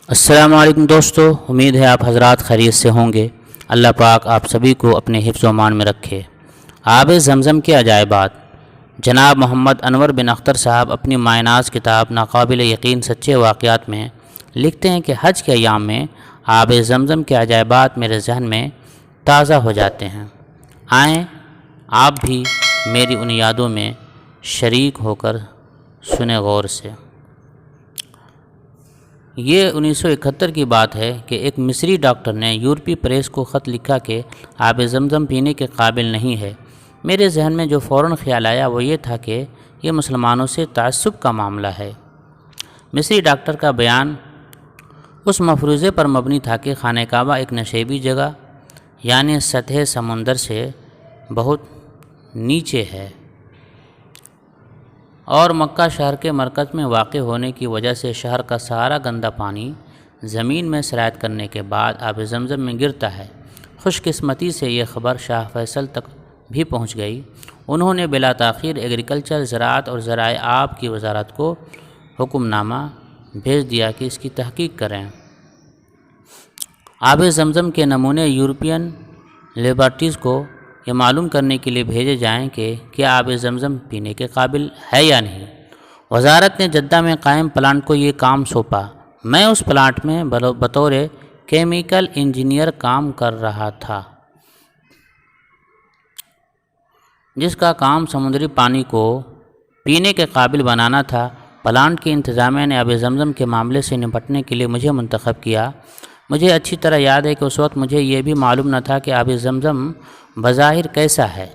السلام علیکم دوستو، امید ہے آپ حضرات خیریت سے ہوں گے۔ اللہ پاک آپ سبھی کو اپنے حفظ و امان میں رکھے۔ آب زمزم کے عجائبات۔ جناب محمد انور بن اختر صاحب اپنی مائع ناز کتاب ناقابل یقین سچے واقعات میں لکھتے ہیں کہ حج کے ایام میں آب زمزم کے عجائبات میرے ذہن میں تازہ ہو جاتے ہیں۔ آئیں آپ بھی میری ان یادوں میں شریک ہو کر سنیں غور سے۔ یہ 1971 کی بات ہے کہ ایک مصری ڈاکٹر نے یورپی پریس کو خط لکھا کہ آب زمزم پینے کے قابل نہیں ہے۔ میرے ذہن میں جو فوراً خیال آیا وہ یہ تھا کہ یہ مسلمانوں سے تعصب کا معاملہ ہے۔ مصری ڈاکٹر کا بیان اس مفروضے پر مبنی تھا کہ خانہ کعبہ ایک نشیبی جگہ یعنی سطح سمندر سے بہت نیچے ہے اور مکہ شہر کے مرکز میں واقع ہونے کی وجہ سے شہر کا سارا گندا پانی زمین میں سرایت کرنے کے بعد آب زمزم میں گرتا ہے۔ خوش قسمتی سے یہ خبر شاہ فیصل تک بھی پہنچ گئی۔ انہوں نے بلا تاخیر ایگریکلچر، زراعت اور ذرائع آب کی وزارت کو حکم نامہ بھیج دیا کہ اس کی تحقیق کریں۔ آب زمزم کے نمونے یورپین لیبارٹریز کو یہ معلوم کرنے کے لیے بھیجے جائیں کہ کیا آب زمزم پینے کے قابل ہے یا نہیں۔ وزارت نے جدہ میں قائم پلانٹ کو یہ کام سونپا۔ میں اس پلانٹ میں بطور کیمیکل انجینئر کام کر رہا تھا، جس کا کام سمندری پانی کو پینے کے قابل بنانا تھا۔ پلانٹ کی انتظامیہ نے آب زمزم کے معاملے سے نپٹنے کے لیے مجھے منتخب کیا۔ مجھے اچھی طرح یاد ہے کہ اس وقت مجھے یہ بھی معلوم نہ تھا کہ آب زمزم بظاہر کیسا ہے۔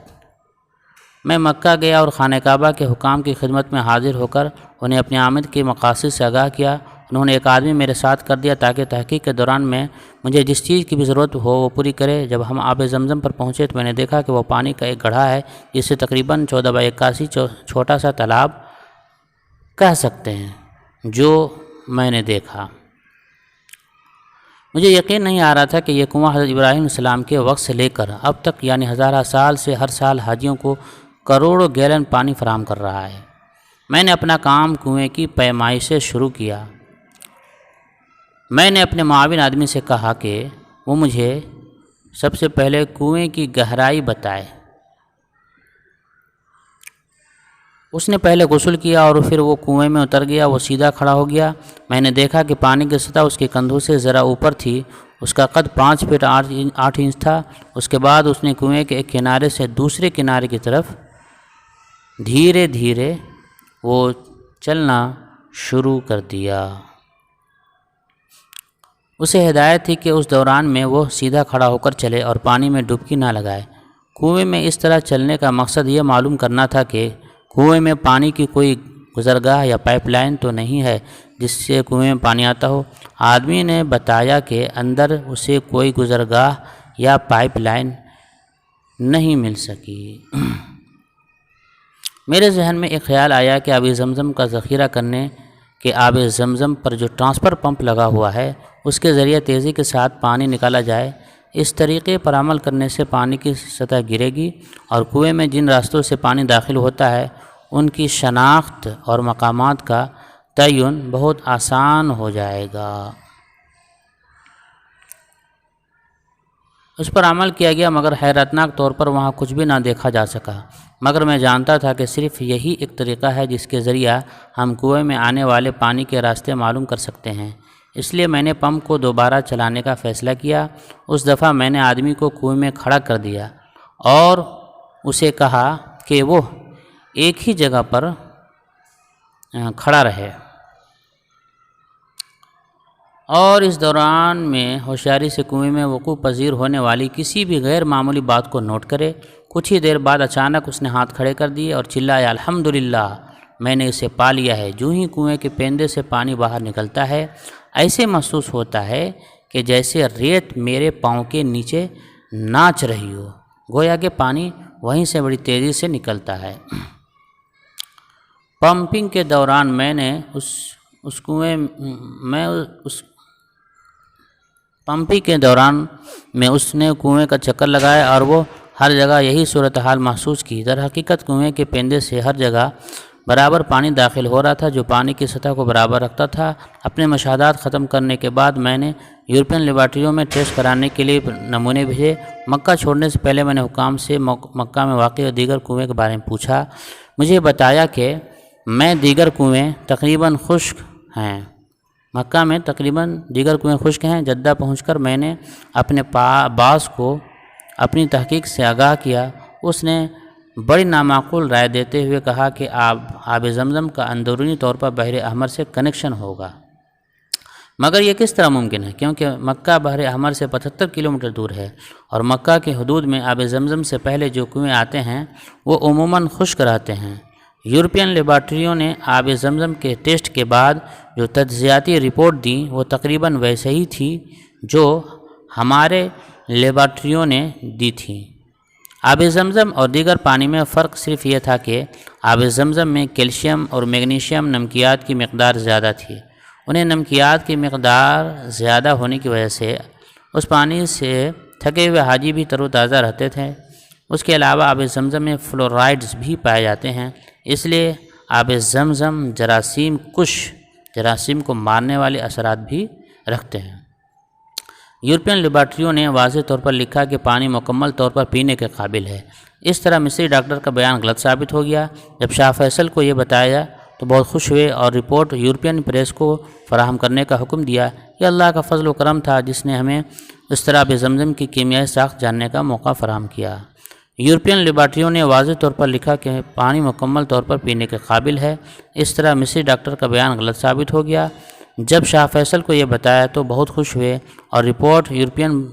میں مکہ گیا اور خانہ کعبہ کے حکام کی خدمت میں حاضر ہو کر انہیں اپنی آمد کے مقاصد سے آگاہ کیا۔ انہوں نے ایک آدمی میرے ساتھ کر دیا تاکہ تحقیق کے دوران میں مجھے جس چیز کی بھی ضرورت ہو وہ پوری کرے۔ جب ہم آب زمزم پر پہنچے تو میں نے دیکھا کہ وہ پانی کا ایک گڑھا ہے جسے تقریباً 14x81 چھوٹا سا تالاب کہہ سکتے ہیں جو میں نے دیکھا۔ مجھے یقین نہیں آ رہا تھا کہ یہ کنواں حضرت ابراہیم علیہ السلام کے وقت سے لے کر اب تک یعنی ہزارہ سال سے ہر سال حاجیوں کو کروڑوں گیلن پانی فراہم کر رہا ہے۔ میں نے اپنا کام کنویں کی پیمائی سے شروع کیا۔ میں نے اپنے معاون آدمی سے کہا کہ وہ مجھے سب سے پہلے کنویں کی گہرائی بتائے۔ اس نے پہلے غسل کیا اور پھر وہ کنویں میں اتر گیا۔ وہ سیدھا کھڑا ہو گیا۔ میں نے دیکھا کہ پانی کی سطح اس کے کندھوں سے ذرا اوپر تھی۔ اس کا قد 5 فٹ 8 انچ تھا۔ اس کے بعد اس نے کنویں کے ایک کنارے سے دوسرے کنارے کی طرف دھیرے دھیرے وہ چلنا شروع کر دیا۔ اسے ہدایت تھی کہ اس دوران میں وہ سیدھا کھڑا ہو کر چلے اور پانی میں ڈبکی نہ لگائے۔ کنویں میں اس طرح چلنے کا مقصد یہ معلوم کرنا تھا کہ کنویں میں پانی کی کوئی گزرگاہ یا پائپ لائن تو نہیں ہے جس سے کنویں میں پانی آتا ہو۔ آدمی نے بتایا کہ اندر اسے کوئی گزرگاہ یا پائپ لائن نہیں مل سکی۔ میرے ذہن میں ایک خیال آیا کہ آب زمزم کا ذخیرہ کرنے کے آب زمزم پر جو ٹرانسفر پمپ لگا ہوا ہے اس کے ذریعے تیزی کے ساتھ پانی نکالا جائے۔ اس طریقے پر عمل کرنے سے پانی کی سطح گرے گی اور کنویں میں جن راستوں سے پانی داخل ہوتا ہے ان کی شناخت اور مقامات کا تعین بہت آسان ہو جائے گا۔ اس پر عمل کیا گیا مگر حیرتناک طور پر وہاں کچھ بھی نہ دیکھا جا سکا۔ مگر میں جانتا تھا کہ صرف یہی ایک طریقہ ہے جس کے ذریعہ ہم کنویں میں آنے والے پانی کے راستے معلوم کر سکتے ہیں۔ اس لیے میں نے پمپ کو دوبارہ چلانے کا فیصلہ کیا۔ اس دفعہ میں نے آدمی کو کنویں میں کھڑا کر دیا اور اسے کہا کہ وہ ایک ہی جگہ پر کھڑا رہے اور اس دوران میں ہوشیاری سے کنویں میں وقوع پذیر ہونے والی کسی بھی غیر معمولی بات کو نوٹ کرے۔ کچھ ہی دیر بعد اچانک اس نے ہاتھ کھڑے کر دیے اور چلایا، الحمدللہ، میں نے اسے پا لیا ہے۔ جو ہی کنویں کے پیندے سے پانی باہر نکلتا ہے ایسے محسوس ہوتا ہے کہ جیسے ریت میرے پاؤں کے نیچے ناچ رہی ہو، گویا کہ پانی وہیں سے بڑی تیزی سے نکلتا ہے۔ پمپنگ کے دوران میں نے اس نے کنویں کا چکر لگایا اور وہ ہر جگہ یہی صورتحال محسوس کی۔ در حقیقت کنویں کے پیندے سے ہر جگہ برابر پانی داخل ہو رہا تھا جو پانی کی سطح کو برابر رکھتا تھا۔ اپنے مشاہدات ختم کرنے کے بعد میں نے یورپین لیبارٹریوں میں ٹیسٹ کرانے کے لیے نمونے بھیجے۔ مکہ چھوڑنے سے پہلے میں نے حکام سے مکہ میں واقع دیگر کنویں کے بارے میں پوچھا۔ مجھے بتایا کہ دیگر کنویں تقریباً خشک ہیں۔ مکہ میں تقریباً دیگر کنویں خشک ہیں۔ جدہ پہنچ کر میں نے اپنے باس کو اپنی تحقیق سے آگاہ کیا۔ اس نے بڑی نامعقول رائے دیتے ہوئے کہا کہ آب زمزم کا اندرونی طور پر بحر احمر سے کنیکشن ہوگا، مگر یہ کس طرح ممکن ہے؟ کیونکہ مکہ بحر احمر سے 75 کلومیٹر دور ہے اور مکہ کے حدود میں آب زمزم سے پہلے جو کنویں آتے ہیں وہ عموماً خشک رہتے ہیں۔ یورپین لیبارٹریوں نے آب زمزم کے ٹیسٹ کے بعد جو تجزیاتی رپورٹ دی وہ تقریباً ویسے ہی تھی جو ہمارے لیبارٹریوں نے دی تھی۔ آب زمزم اور دیگر پانی میں فرق صرف یہ تھا کہ آب زمزم میں کیلشیم اور میگنیشیم نمکیات کی مقدار زیادہ تھی۔ انہیں نمکیات کی مقدار زیادہ ہونے کی وجہ سے اس پانی سے تھکے ہوئے حاجی بھی تر و تازہ رہتے تھے۔ اس کے علاوہ آب زمزم میں فلورائڈز بھی پائے جاتے ہیں، اس لیے آب زمزم جراثیم کو مارنے والے اثرات بھی رکھتے ہیں۔ یورپین لیبارٹریوں نے واضح طور پر لکھا کہ پانی مکمل طور پر پینے کے قابل ہے۔ اس طرح مصری ڈاکٹر کا بیان غلط ثابت ہو گیا۔ جب شاہ فیصل کو یہ بتایا تو بہت خوش ہوئے اور رپورٹ یورپین پریس کو فراہم کرنے کا حکم دیا۔ یہ اللہ کا فضل و کرم تھا جس نے ہمیں اس طرح آب زمزم کی کیمیائی ساخت جاننے کا موقع فراہم کیا۔ یورپین لیبارٹریوں نے واضح طور پر لکھا کہ پانی مکمل طور پر پینے کے قابل ہے۔ اس طرح مصری ڈاکٹر کا بیان غلط ثابت ہو گیا۔ جب شاہ فیصل کو یہ بتایا تو بہت خوش ہوئے اور رپورٹ یورپین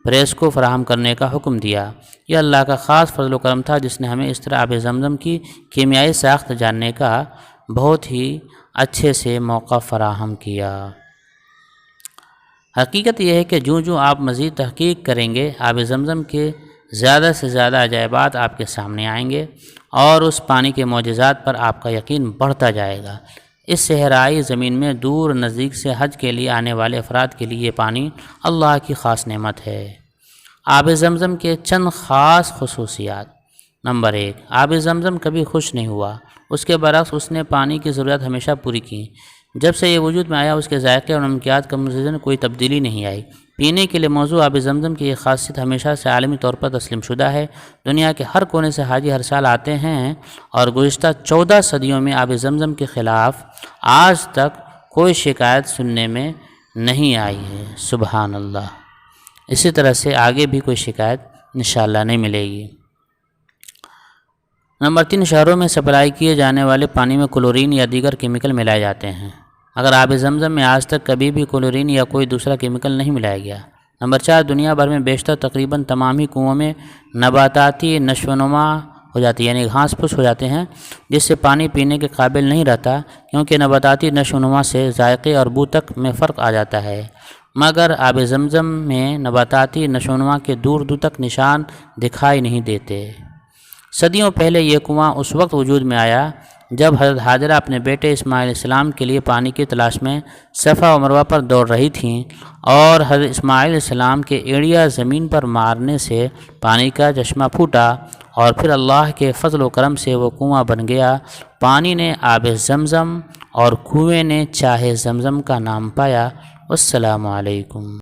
پریس کو فراہم کرنے کا حکم دیا۔ یہ اللہ کا خاص فضل و کرم تھا جس نے ہمیں اس طرح آب زمزم کی کیمیائی ساخت جاننے کا بہت ہی اچھے سے موقع فراہم کیا۔ حقیقت یہ ہے کہ جو آپ مزید تحقیق کریں گے آب زمزم کے زیادہ سے زیادہ عجائبات آپ کے سامنے آئیں گے اور اس پانی کے معجزات پر آپ کا یقین بڑھتا جائے گا۔ اس صحرائی زمین میں دور نزدیک سے حج کے لیے آنے والے افراد کے لیے یہ پانی اللہ کی خاص نعمت ہے۔ آب زمزم کے چند خاص خصوصیات۔ نمبر 1، آب زمزم کبھی خشک نہیں ہوا، اس کے برعکس اس نے پانی کی ضرورت ہمیشہ پوری کی۔ جب سے یہ وجود میں آیا اس کے ذائقے اور نمکیات کا مزید کوئی تبدیلی نہیں آئی۔ پینے کے لیے موضوع آب زمزم کی یہ خاصیت ہمیشہ سے عالمی طور پر تسلیم شدہ ہے۔ دنیا کے ہر کونے سے حاجی ہر سال آتے ہیں اور گزشتہ 14 صدیوں میں آب زمزم کے خلاف آج تک کوئی شکایت سننے میں نہیں آئی ہے۔ سبحان اللہ۔ اسی طرح سے آگے بھی کوئی شکایت انشاءاللہ نہیں ملے گی۔ نمبر 3، شہروں میں سپلائی کیے جانے والے پانی میں کلورین یا دیگر کیمیکل ملائے جاتے ہیں، مگر آب زمزم میں آج تک کبھی بھی کلورین یا کوئی دوسرا کیمیکل نہیں ملایا گیا۔ نمبر 4، دنیا بھر میں بیشتر تقریباً تمام ہی کنوؤں میں نباتاتی نشو و نما ہو جاتی ہے، یعنی گھاس پھوس ہو جاتے ہیں، جس سے پانی پینے کے قابل نہیں رہتا، کیونکہ نباتاتی نشو و نما سے ذائقے اور بو تک میں فرق آ جاتا ہے، مگر آب زمزم میں نباتاتی نشو و نما کے دور دور تک نشان دکھائی نہیں دیتے۔ صدیوں پہلے یہ کنواں اس وقت وجود میں آیا جب حضرت حاجرہ اپنے بیٹے اسماعیل علیہ السلام کے لیے پانی کی تلاش میں صفا و مروہ پر دوڑ رہی تھیں، اور حضرت اسماعیل علیہ السلام کے ایڑیا زمین پر مارنے سے پانی کا چشمہ پھوٹا اور پھر اللہ کے فضل و کرم سے وہ کنواں بن گیا۔ پانی نے آب زمزم اور کنویں نے چاہ زمزم کا نام پایا۔ والسلام علیکم۔